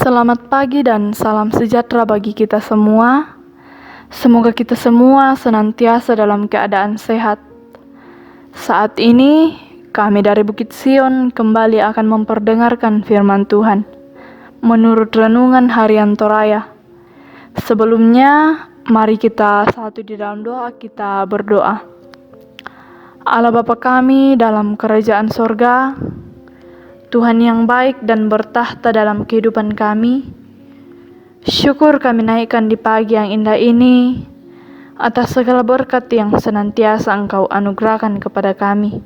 Selamat pagi dan salam sejahtera bagi kita semua. Semoga kita semua senantiasa dalam keadaan sehat. Saat ini, kami dari Bukit Sion kembali akan memperdengarkan firman Tuhan menurut renungan harian Toraya. Sebelumnya, mari kita satu di dalam doa, kita berdoa. Allah Bapa kami dalam kerajaan sorga, Tuhan yang baik dan bertahta dalam kehidupan kami, syukur kami naikkan di pagi yang indah ini atas segala berkat yang senantiasa Engkau anugerahkan kepada kami.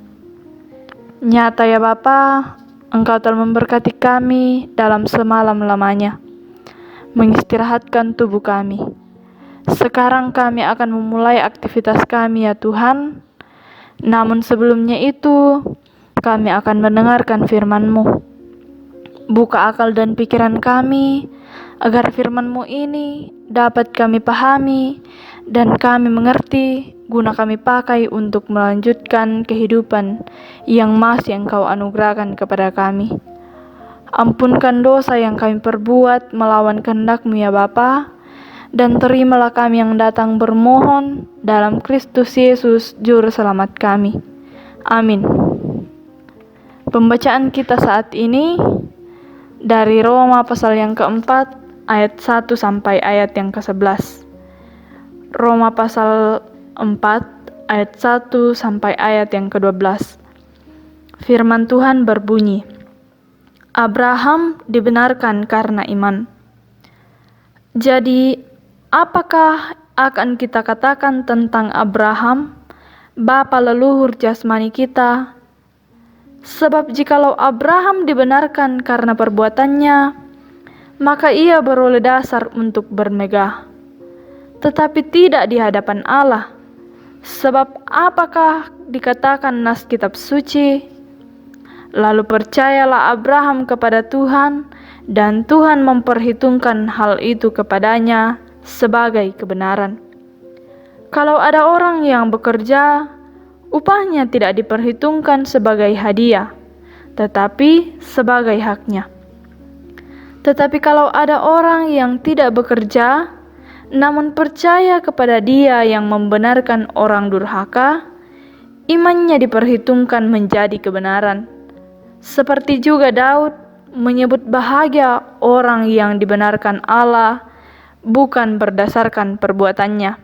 Nyata ya Bapa, Engkau telah memberkati kami dalam semalam lamanya, mengistirahatkan tubuh kami. Sekarang kami akan memulai aktivitas kami ya Tuhan, namun sebelumnya itu kami akan mendengarkan firman-Mu. Buka akal dan pikiran kami, agar firman-Mu ini dapat kami pahami dan kami mengerti, guna kami pakai untuk melanjutkan kehidupan yang masih Engkau anugerahkan kepada kami. Ampunkan dosa yang kami perbuat melawan kehendak-Mu ya Bapa, dan terimalah kami yang datang bermohon dalam Kristus Yesus Juru Selamat kami. Amin. Pembacaan kita saat ini dari Roma pasal yang keempat, ayat 1 sampai ayat yang ke-11. Roma pasal 4, ayat 1 sampai ayat yang ke-12. Firman Tuhan berbunyi, Abraham dibenarkan karena iman. Jadi, apakah akan kita katakan tentang Abraham, bapa leluhur jasmani kita? Sebab jikalau Abraham dibenarkan karena perbuatannya, maka ia beroleh dasar untuk bermegah, tetapi tidak di hadapan Allah. Sebab apakah dikatakan nas kitab suci? Lalu percayalah Abraham kepada Tuhan, dan Tuhan memperhitungkan hal itu kepadanya sebagai kebenaran. Kalau ada orang yang bekerja, upahnya tidak diperhitungkan sebagai hadiah, tetapi sebagai haknya. Tetapi kalau ada orang yang tidak bekerja, namun percaya kepada Dia yang membenarkan orang durhaka, imannya diperhitungkan menjadi kebenaran. Seperti juga Daud menyebut bahagia orang yang dibenarkan Allah bukan berdasarkan perbuatannya.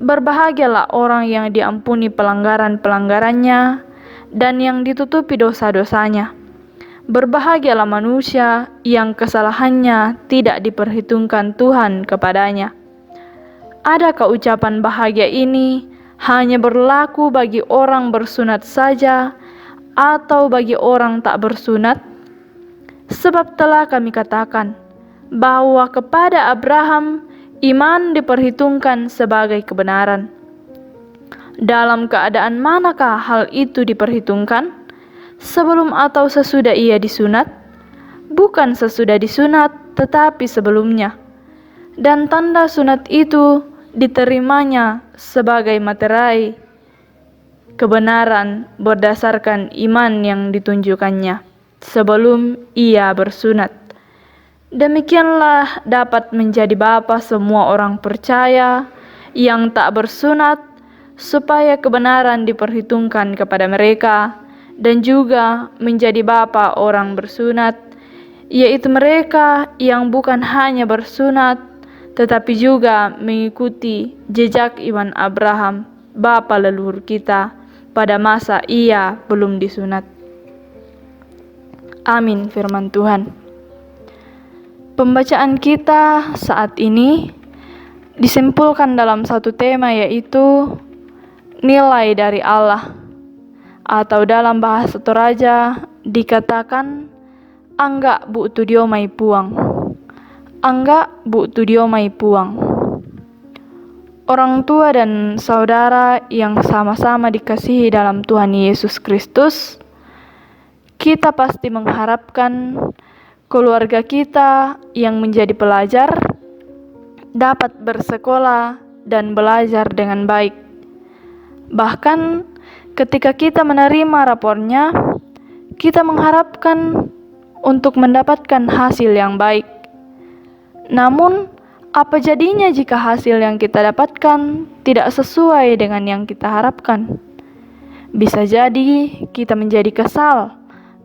Berbahagialah orang yang diampuni pelanggaran-pelanggarannya dan yang ditutupi dosa-dosanya. Berbahagialah manusia yang kesalahannya tidak diperhitungkan Tuhan kepadanya. Adakah ucapan bahagia ini hanya berlaku bagi orang bersunat saja atau bagi orang tak bersunat? Sebab telah kami katakan bahwa kepada Abraham iman diperhitungkan sebagai kebenaran. Dalam keadaan manakah hal itu diperhitungkan? Sebelum atau sesudah ia disunat? Bukan sesudah disunat, tetapi sebelumnya. Dan tanda sunat itu diterimanya sebagai materai kebenaran berdasarkan iman yang ditunjukkannya sebelum ia bersunat. Demikianlah dapat menjadi bapa semua orang percaya yang tak bersunat, supaya kebenaran diperhitungkan kepada mereka, dan juga menjadi bapa orang bersunat, yaitu mereka yang bukan hanya bersunat, tetapi juga mengikuti jejak iman Abraham, bapa leluhur kita, pada masa ia belum disunat. Amin firman Tuhan. Pembacaan kita saat ini disimpulkan dalam satu tema, yaitu nilai dari Allah, atau dalam bahasa Toraja dikatakan angga bu'tu diomai puang. Angga bu'tu diomai puang. Orang tua dan saudara yang sama-sama dikasihi dalam Tuhan Yesus Kristus, kita pasti mengharapkan keluarga kita yang menjadi pelajar dapat bersekolah dan belajar dengan baik. Bahkan ketika kita menerima rapornya, kita mengharapkan untuk mendapatkan hasil yang baik. Namun, apa jadinya jika hasil yang kita dapatkan tidak sesuai dengan yang kita harapkan? Bisa jadi kita menjadi kesal,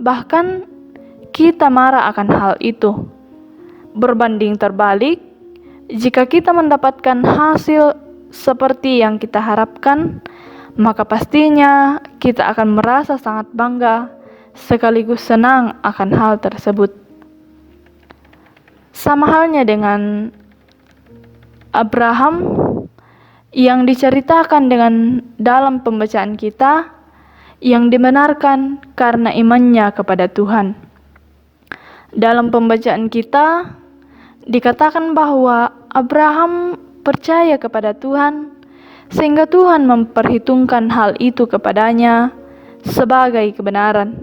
bahkan kita marah akan hal itu. Berbanding terbalik, jika kita mendapatkan hasil seperti yang kita harapkan, maka pastinya kita akan merasa sangat bangga sekaligus senang akan hal tersebut. Sama halnya dengan Abraham yang diceritakan dengan dalam pembacaan kita, yang dibenarkan karena imannya kepada Tuhan. Dalam pembacaan kita dikatakan bahwa Abraham percaya kepada Tuhan sehingga Tuhan memperhitungkan hal itu kepadanya sebagai kebenaran,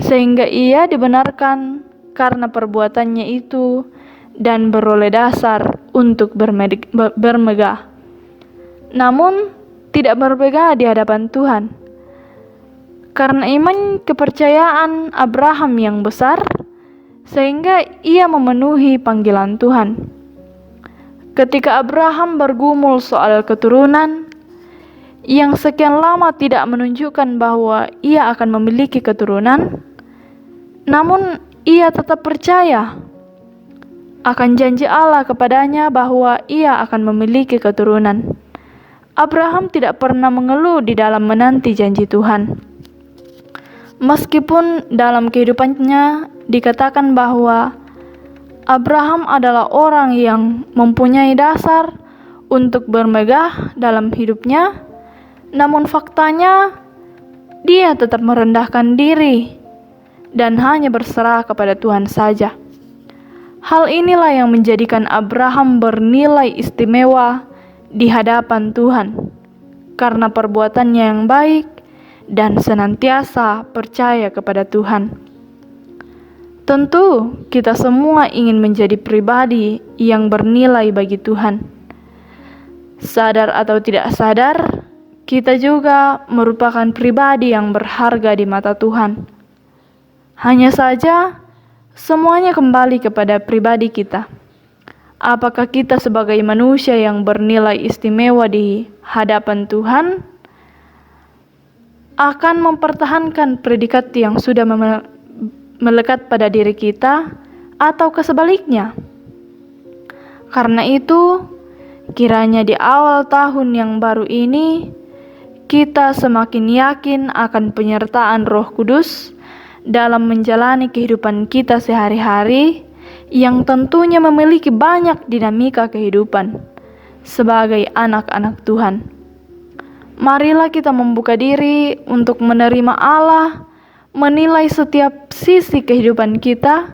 sehingga ia dibenarkan karena perbuatannya itu dan beroleh dasar untuk bermegah. Namun tidak bermegah di hadapan Tuhan. Karena iman kepercayaan Abraham yang besar, sehingga ia memenuhi panggilan Tuhan. Ketika Abraham bergumul soal keturunan, yang sekian lama tidak menunjukkan bahwa ia akan memiliki keturunan, namun ia tetap percaya akan janji Allah kepadanya bahwa ia akan memiliki keturunan. Abraham tidak pernah mengeluh di dalam menanti janji Tuhan. Meskipun dalam kehidupannya dikatakan bahwa Abraham adalah orang yang mempunyai dasar untuk bermegah dalam hidupnya, namun faktanya dia tetap merendahkan diri dan hanya berserah kepada Tuhan saja. Hal inilah yang menjadikan Abraham bernilai istimewa di hadapan Tuhan karena perbuatannya yang baik dan senantiasa percaya kepada Tuhan. Tentu kita semua ingin menjadi pribadi yang bernilai bagi Tuhan. Sadar atau tidak sadar, kita juga merupakan pribadi yang berharga di mata Tuhan. Hanya saja, semuanya kembali kepada pribadi kita. Apakah kita sebagai manusia yang bernilai istimewa di hadapan Tuhan akan mempertahankan predikat yang sudah melekat pada diri kita, atau kesebaliknya? Karena itu, kiranya di awal tahun yang baru ini, kita semakin yakin akan penyertaan Roh Kudus dalam menjalani kehidupan kita sehari-hari, yang tentunya memiliki banyak dinamika kehidupan sebagai anak-anak Tuhan. Marilah kita membuka diri untuk menerima Allah, menilai setiap sisi kehidupan kita,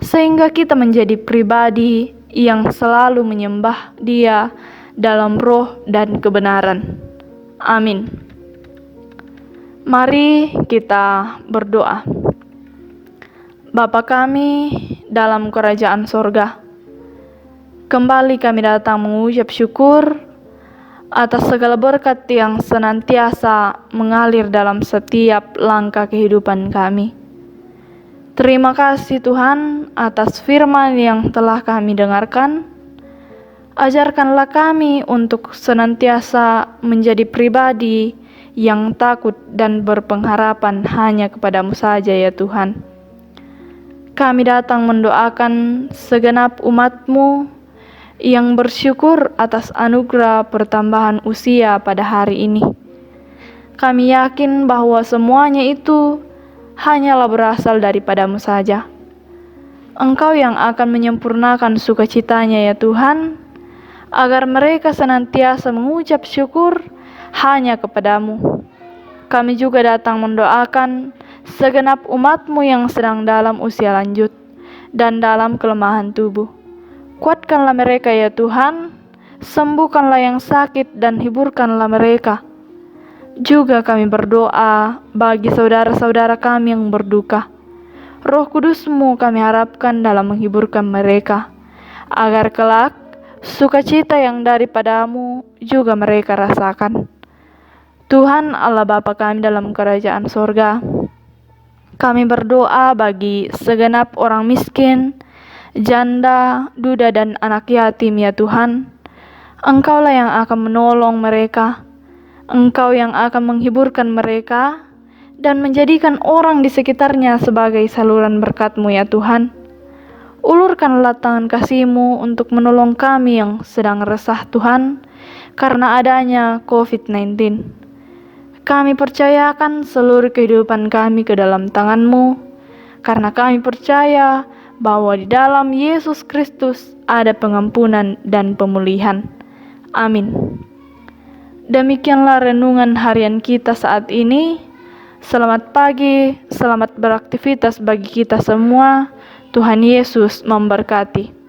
sehingga kita menjadi pribadi yang selalu menyembah Dia dalam roh dan kebenaran. Amin. Mari kita berdoa. Bapa kami dalam kerajaan sorga, kembali kami datang mengucap syukur atas segala berkat yang senantiasa mengalir dalam setiap langkah kehidupan kami. Terima kasih Tuhan atas firman yang telah kami dengarkan. Ajarkanlah kami untuk senantiasa menjadi pribadi yang takut dan berpengharapan hanya kepadamu saja ya Tuhan. Kami datang mendoakan segenap umat-Mu yang bersyukur atas anugerah pertambahan usia pada hari ini. Kami yakin bahwa semuanya itu hanyalah berasal daripadamu saja. Engkau yang akan menyempurnakan sukacitanya ya Tuhan, agar mereka senantiasa mengucap syukur hanya kepadamu. Kami juga datang mendoakan segenap umat-Mu yang sedang dalam usia lanjut dan dalam kelemahan tubuh. Kuatkanlah mereka ya Tuhan, sembuhkanlah yang sakit dan hiburkanlah mereka. Juga kami berdoa bagi saudara-saudara kami yang berduka. Roh Kudus-Mu kami harapkan dalam menghiburkan mereka, agar kelak sukacita yang daripadamu juga mereka rasakan. Tuhan Allah Bapa kami dalam kerajaan sorga, Kami berdoa bagi segenap orang miskin, janda, duda, dan anak yatim ya Tuhan. Engkaulah yang akan menolong mereka. Engkau yang akan menghiburkan mereka dan menjadikan orang di sekitarnya sebagai saluran berkat-Mu ya Tuhan. Ulurkanlah tangan kasih-Mu untuk menolong kami yang sedang resah Tuhan, karena adanya COVID-19. Kami percayakan seluruh kehidupan kami ke dalam tangan-Mu, karena kami percaya bahwa di dalam Yesus Kristus ada pengampunan dan pemulihan. Amin. Demikianlah renungan harian kita saat ini. Selamat pagi, selamat beraktivitas bagi kita semua. Tuhan Yesus memberkati.